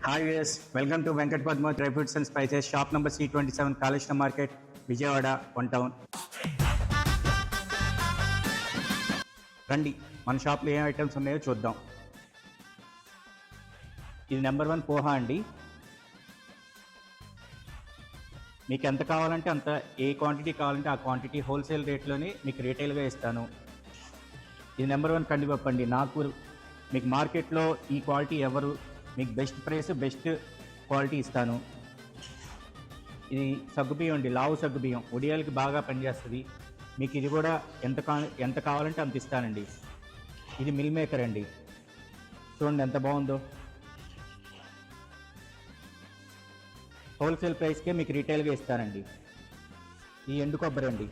Hi viewers, welcome to Venkat Padma dry fruits and spices, shop number C27, Kaleshwaram market, Vijayawada, 1 town. రండి, మన షాప్లో ఏం items ఉన్నాయో చూద్దాం. ఇది నెంబర్ 1 పోహా అండి. మీకు ఎంత కావాలంటే అంత, ఏ క్వాంటిటీ కావాలంటే ఆ క్వాంటిటీ హోల్సేల్ రేట్లోనే మీకు రీటైల్గా ఇస్తాను. ఇది నెంబర్ 1 కందిపప్పు అండి. నాకు మీకు మార్కెట్లో ఈ క్వాలిటీ ఎవరు, మీకు బెస్ట్ ప్రైస్, బెస్ట్ క్వాలిటీ ఇస్తాను. ఇది సగ్గుబియ్యం అండి, లావు సగ్గుబియ్యం, ఉడియాలకి బాగా పనిచేస్తుంది. మీకు ఇది కూడా ఎంత కావాలంటే అంత ఇస్తానండి. ఇది మిల్ మేకర్ అండి, చూడండి ఎంత బాగుందో. హోల్సేల్ ప్రైస్కే మీకు రీటైల్గా ఇస్తానండి. ఈ ఎండు కొబ్బరి అండి.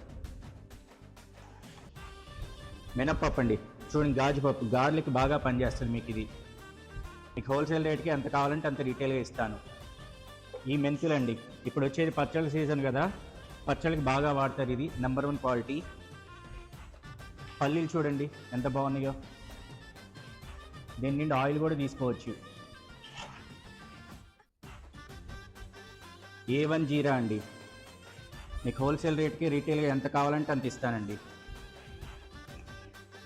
మినప్పప్పు అండి, చూడండి గాజుపప్పు, గార్లిక్ బాగా పనిచేస్తుంది. మీకు హోల్సేల్ రేట్కి ఎంత కావాలంటే అంత రీటైల్గా ఇస్తాను. ఈ మెంతులు అండి, ఇప్పుడు వచ్చేది పచ్చళ్ళ సీజన్ కదా, పచ్చళ్ళకి బాగా వాడతారు. ఇది నెంబర్ 1 క్వాలిటీ. పల్లీలు చూడండి ఎంత బాగున్నాయో, దీని నుండి ఆయిల్ కూడా తీసుకోవచ్చు. A1 జీరా అండి, మీకు హోల్సేల్ రేట్కి రీటైల్గా ఎంత కావాలంటే అంత ఇస్తానండి.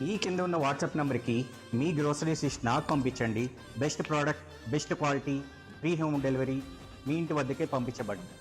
ఈ కింద ఉన్న వాట్సాప్ నెంబర్కి మీ గ్రోసరీస్ లిస్ట్ నాకు పంపించండి. Best product, best quality, free home delivery మీ ఇంటి వద్దకే పంపించబడింది.